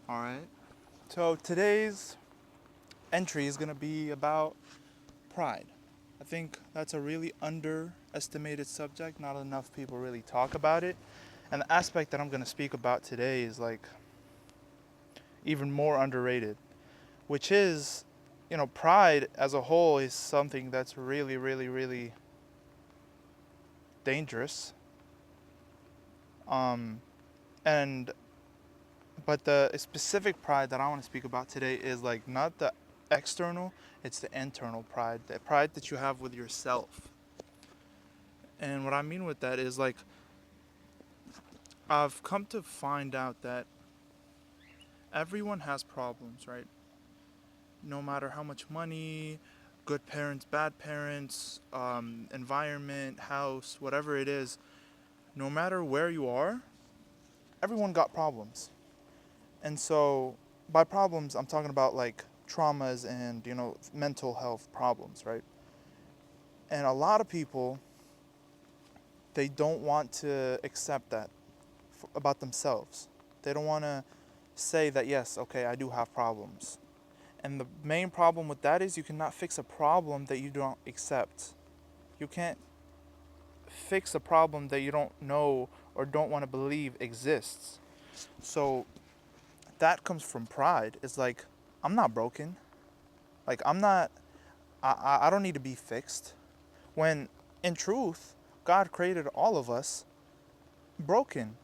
All right. So today's entry is going to be about pride. I think that's a really underestimated subject. Not enough people really talk about it. And the aspect that I'm going to speak about today is like even more underrated, which is, pride as a whole is something that's really, really, really dangerous. Um, and but the specific pride that I want to speak about today is like not the external, it's the internal pride, the pride that you have with yourself. And what I mean with that is like I've come to find out that everyone has problems, right? No matter how much money, good parents, bad parents, environment, house, whatever it is, no matter where you are, everyone got problems. And so by problems, I'm talking about like traumas and, mental health problems, right? And a lot of people, they don't want to accept that about themselves. They don't want to say that, yes, okay, I do have problems. And the main problem with that is you cannot fix a problem that you don't accept. You can't fix a problem that you don't know or don't want to believe exists. So that comes from pride. It's like, I'm not broken. Like, I don't need to be fixed. When in truth, God created all of us broken.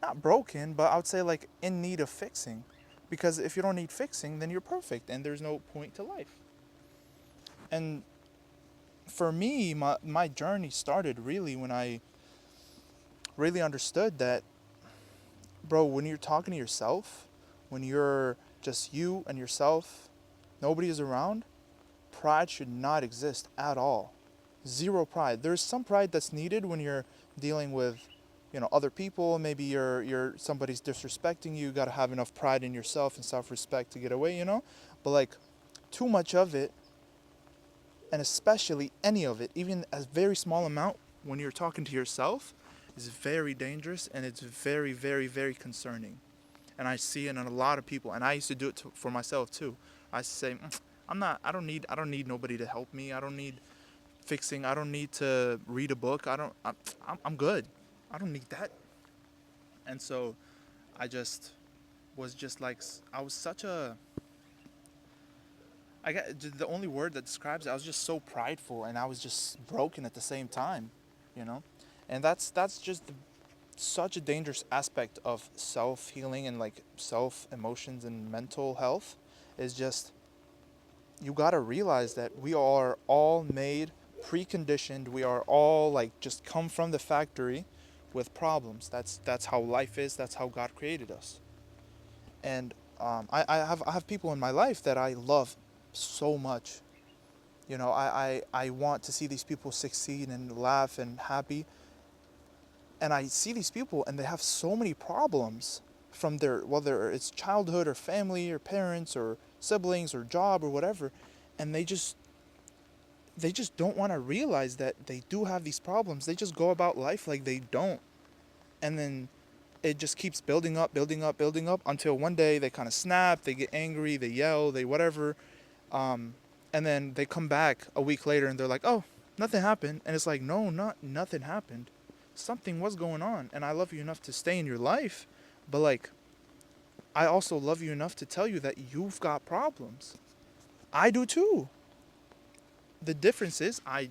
Not broken, but I would say like in need of fixing. Because if you don't need fixing, then you're perfect and there's no point to life. And for me, my journey started really when I really understood that, bro, when you're talking to yourself, when you're just you and yourself, nobody is around, pride should not exist at all. Zero pride. There's some pride that's needed when you're dealing with, other people. Maybe you're somebody's disrespecting you. You gotta have enough pride in yourself and self-respect to get away. But like too much of it, and especially any of it, even a very small amount, when you're talking to yourself, is very dangerous and it's very, very, very concerning. And I see it in a lot of people, and I used to do it for myself too. I used to say, I don't need nobody to help me. I don't need fixing. I don't need to read a book. I'm good. I don't need that. And so I just was just like, I was such a, I got the only word that describes it. I was just so prideful, and I was just broken at the same time, you know, and that's just such a dangerous aspect of self healing and like self emotions and mental health. Is just you gotta realize that we are all made preconditioned. We are all like just come from the factory with problems. That's how life is. That's how God created us. And I have people in my life that I love so much. I want to see these people succeed and laugh and happy. And I see these people and they have so many problems from their, whether it's childhood or family or parents or siblings or job or whatever. And they just don't want to realize that they do have these problems. They just go about life like they don't. And then it just keeps building up, building up, building up until one day they kind of snap, they get angry, they yell, they whatever. Um, and then they come back a week later and they're like, oh, nothing happened. And it's like, no, not nothing happened. Something was going on. And I love you enough to stay in your life. But like, I also love you enough to tell you that you've got problems. I do too. The difference is I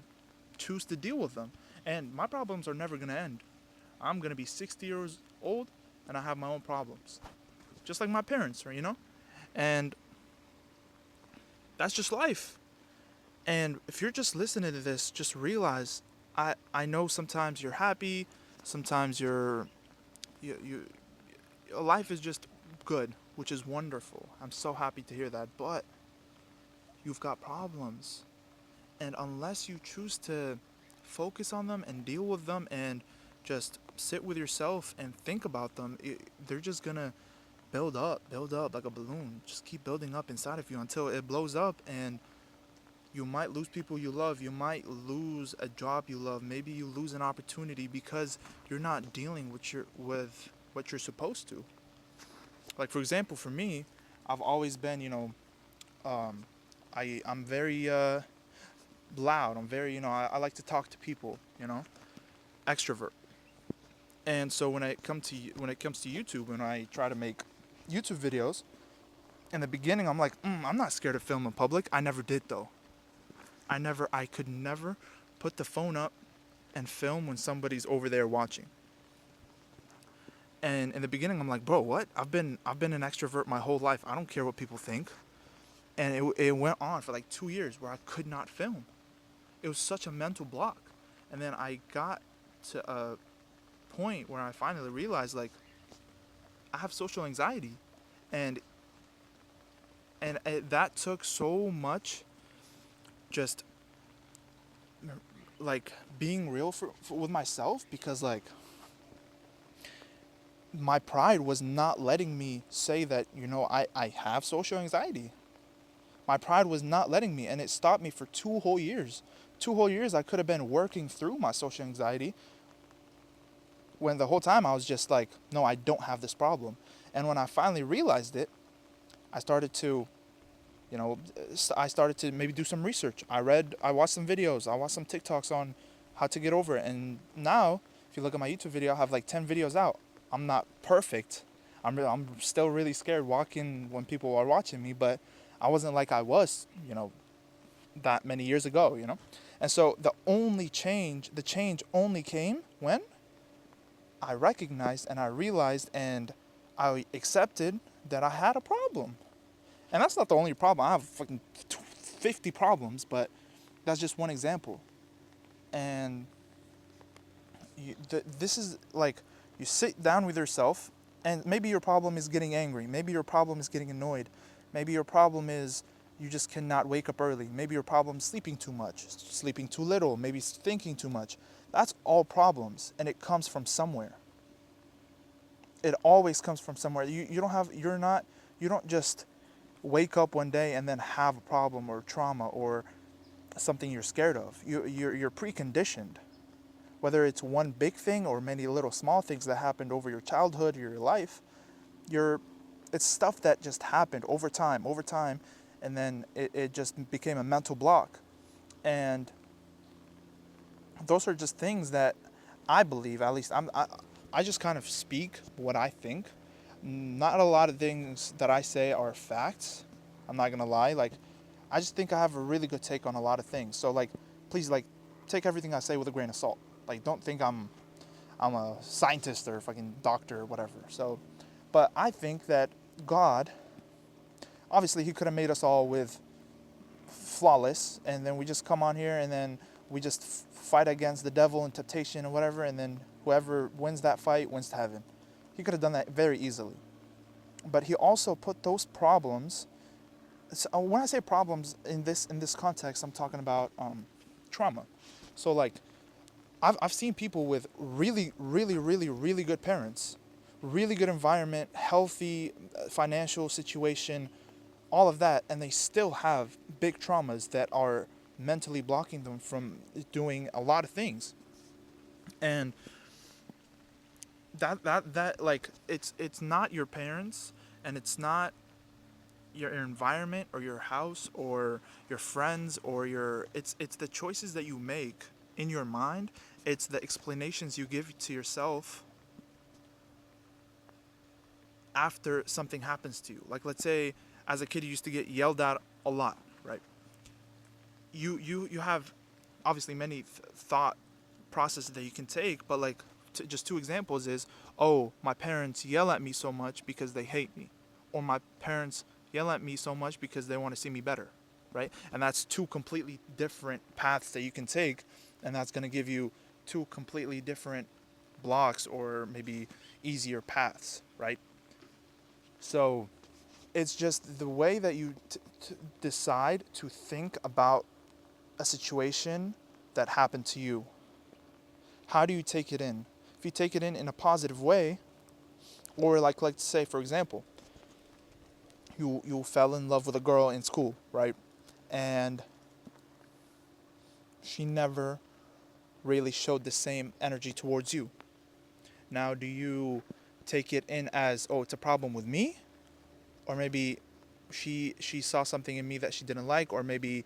choose to deal with them. And my problems are never going to end. I'm going to be 60 years old and I have my own problems. Just like my parents, are. And that's just life. And if you're just listening to this, just realize I know sometimes you're happy, sometimes you life is just good, which is wonderful. I'm so happy to hear that, but you've got problems. And unless you choose to focus on them and deal with them and just sit with yourself and think about them, they're just going to build up like a balloon. Just keep building up inside of you until it blows up, and you might lose people you love. You might lose a job you love. Maybe you lose an opportunity because you're not dealing with what you're supposed to. Like for example, for me, I've always been, um, I'm very loud. I'm very, I like to talk to people, extrovert. And so when it comes to YouTube, when I try to make YouTube videos, in the beginning I'm like, I'm not scared to film in public. I never did though. I could never put the phone up and film when somebody's over there watching. And in the beginning I'm like, bro, what? I've been an extrovert my whole life. I don't care what people think. And it went on for like 2 years where I could not film. It was such a mental block. And then I got to a point where I finally realized like I have social anxiety, and that took so much just like being real with myself, because like my pride was not letting me say that I have social anxiety. My pride was not letting me, and it stopped me for 2 whole years. 2 whole years I could have been working through my social anxiety, when the whole time I was just like, no, I don't have this problem. And when I finally realized it, I started to, I started to maybe do some research. I watched some videos, I watched some TikToks on how to get over it. And now, if you look at my YouTube video, I have like 10 videos out. I'm not perfect. I'm still really scared walking when people are watching me, but I wasn't like I was, that many years ago, And so the change only came when I recognized and I realized and I accepted that I had a problem. And that's not the only problem. I have fucking 50 problems, but that's just one example. And this is like, you sit down with yourself, and maybe your problem is getting angry. Maybe your problem is getting annoyed. Maybe your problem is you just cannot wake up early. Maybe your problem is sleeping too much, sleeping too little, maybe thinking too much. That's all problems, and it comes from somewhere. It always comes from somewhere. You don't just wake up one day and then have a problem or trauma or something you're scared of. You're preconditioned. Whether it's one big thing or many little small things that happened over your childhood or your life, you're it's stuff that just happened over time, and then it just became a mental block. And those are just things that I believe, at least I just kind of speak what I think. Not a lot of things that I say are facts. I'm not gonna lie. Like, I just think I have a really good take on a lot of things. So like, please, like, take everything I say with a grain of salt. Like, don't think I'm a scientist or a fucking doctor or whatever. So, but I think that God, obviously, He could have made us all with flawless, and then we just come on here and then we just fight against the devil and temptation and whatever, and then whoever wins that fight wins to heaven. He could have done that very easily. But He also put those problems. So when I say problems in this context, I'm talking about trauma. So like, I've seen people with really, really, really, really good parents, really good environment, healthy financial situation, all of that, and they still have big traumas that are mentally blocking them from doing a lot of things. And that like, it's not your parents, and it's not your environment or your house or your friends or it's the choices that you make in your mind. It's the explanations you give to yourself after something happens to you. Like, let's say as a kid you used to get yelled at a lot, right? You have obviously many thought processes that you can take, but like, just two examples is, oh, my parents yell at me so much because they hate me, or my parents yell at me so much because they want to see me better, right? And that's two completely different paths that you can take, and that's going to give you two completely different blocks or maybe easier paths, right? So it's just the way that you decide to think about a situation that happened to you. How do you take it in? If you take it in a positive way, or like, let's say, for example, you fell in love with a girl in school, right? And she never really showed the same energy towards you. Now, do you take it in as, oh, it's a problem with me, or maybe she saw something in me that she didn't like, or maybe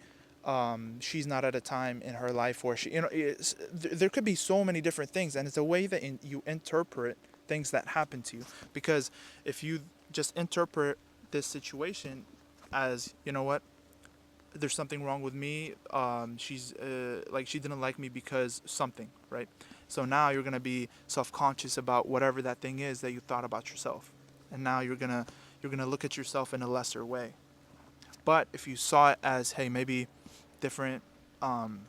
she's not at a time in her life where she, there could be so many different things, and it's a way that you interpret things that happen to you. Because if you just interpret this situation as, you know what, there's something wrong with me. She's like, she didn't like me because something, right? So now you're gonna be self-conscious about whatever that thing is that you thought about yourself, and now you're gonna look at yourself in a lesser way. But if you saw it as, hey, maybe different um,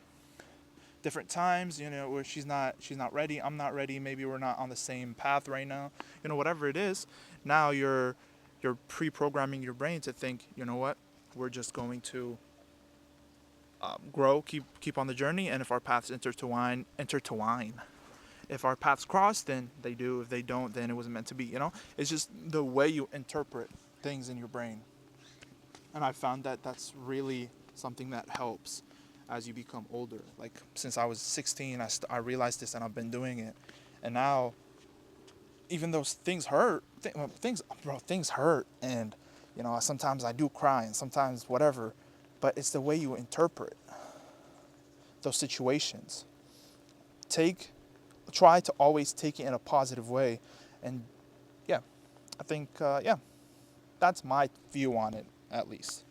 different times, where she's not ready, I'm not ready, maybe we're not on the same path right now, whatever it is, now you're pre-programming your brain to think, you know what, we're just going to grow, keep on the journey, and if our paths intertwine. If our paths cross, then they do. If they don't, then it wasn't meant to be. It's just the way you interpret things in your brain, and I found that that's really something that helps as you become older. Like since I was 16, I realized this, and I've been doing it, and now even though things hurt, things hurt, and sometimes I do cry, and sometimes whatever, but it's the way you interpret those situations. Try to always take it in a positive way, and yeah, I think yeah, that's my view on it, at least.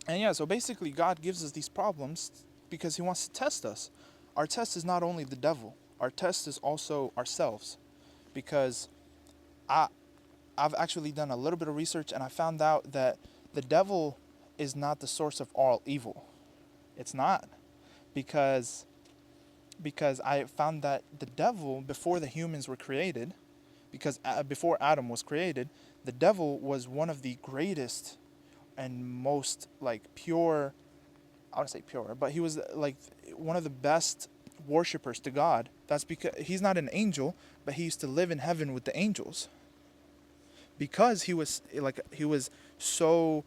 And yeah, so basically God gives us these problems because he wants to test us. Our test is not only the devil, our test is also ourselves, because I I've actually done a little bit of research, and I found out that the devil is not the source of all evil. It's not, because I found that the devil, before the humans were created, because before Adam was created, the devil was one of the greatest and most like pure, I would say pure, but he was like one of the best worshippers to God. That's because he's not an angel, but he used to live in heaven with the angels, because he was so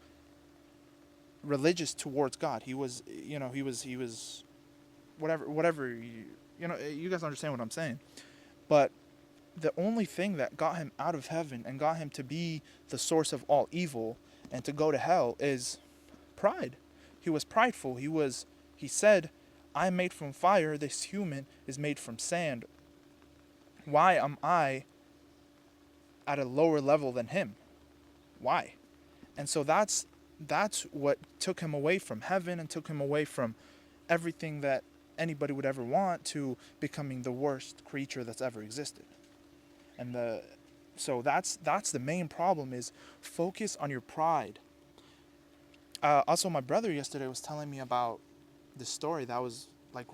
religious towards God. He was whatever you guys understand what I'm saying. But the only thing that got him out of heaven and got him to be the source of all evil and to go to hell is pride. He was prideful. He said, I'm made from fire, this human is made from sand. Why am I at a lower level than him? Why? And so that's what took him away from heaven and took him away from everything that anybody would ever want, to becoming the worst creature that's ever existed. And so that's the main problem, is focus on your pride. Also, my brother yesterday was telling me about this story that was like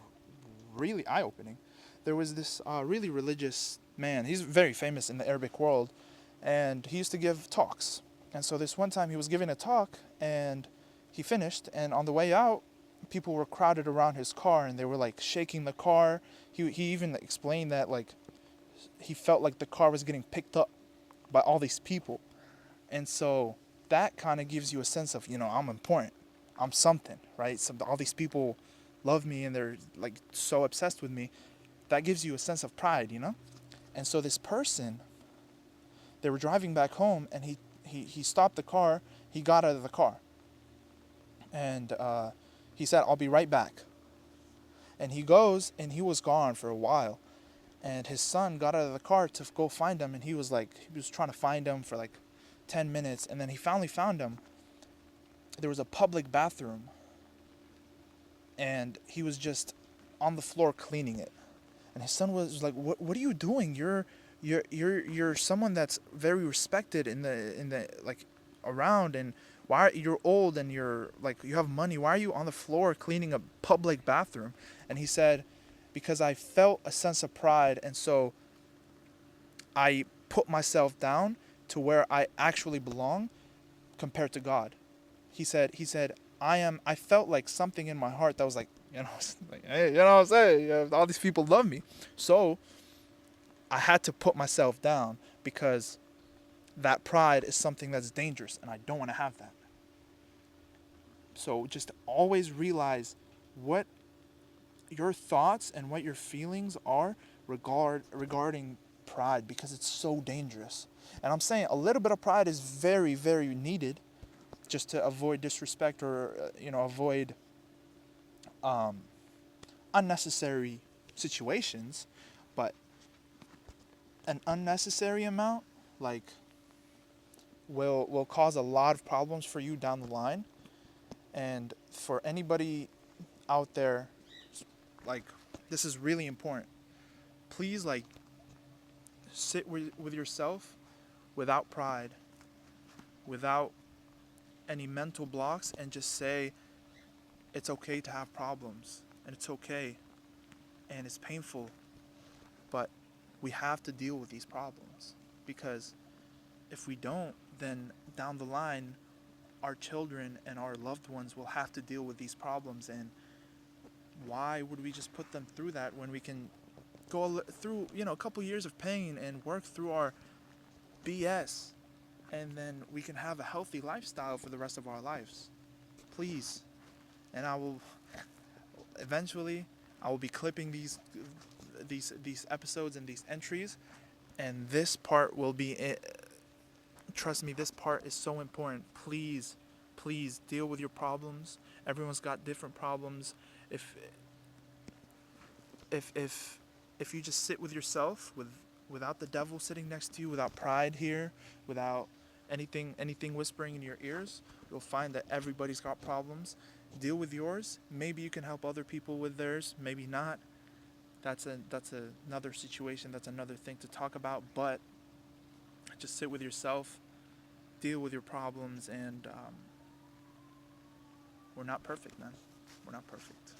really eye-opening. There was this really religious man. He's very famous in the Arabic world, and he used to give talks. And so this one time he was giving a talk, and he finished, and on the way out, people were crowded around his car, and they were like shaking the car. He even explained that like he felt like the car was getting picked up by all these people. And so that kind of gives you a sense of, I'm important. I'm something, right? So all these people love me, and they're like so obsessed with me. That gives you a sense of pride. And so this person, they were driving back home, and he stopped the car. He got out of the car, and he said, I'll be right back. And he goes, and he was gone for a while. And his son got out of the car to go find him, and he was trying to find him for like 10 minutes, and then he finally found him. There was a public bathroom, and he was just on the floor cleaning it. And his son was like, "What are you doing? You're someone that's very respected in the like around, and you're old, and you're like, you have money. Why are you on the floor cleaning a public bathroom?" And he said, "Because I felt a sense of pride, and so I put myself down to where I actually belong compared to God." He said, I felt like something in my heart that was like, like, hey, you know what I'm saying? All these people love me. So I had to put myself down, because that pride is something that's dangerous, and I don't want to have that. So just always realize what your thoughts and what your feelings are regarding pride because it's so dangerous. And I'm saying a little bit of pride is very, very needed just to avoid disrespect or, avoid um, unnecessary situations. But an unnecessary amount, like, will cause a lot of problems for you down the line. And for anybody out there, like, this is really important. Please, like, sit with yourself without pride, without any mental blocks, and just say it's okay to have problems, and it's okay, and it's painful, but we have to deal with these problems, because if we don't, then down the line our children and our loved ones will have to deal with these problems. And why would we just put them through that when we can go through, a couple years of pain and work through our BS, and then we can have a healthy lifestyle for the rest of our lives? Please. And eventually I will be clipping these episodes and these entries, and this part will be it. Trust me, this part is so important. Please, please deal with your problems. Everyone's got different problems. If if if if you just sit with yourself, without the devil sitting next to you, without pride here, without anything whispering in your ears, you'll find that everybody's got problems. Deal with yours. Maybe you can help other people with theirs, maybe not. That's another situation, that's another thing to talk about. But just sit with yourself, deal with your problems, and we're not perfect, man. We're not perfect.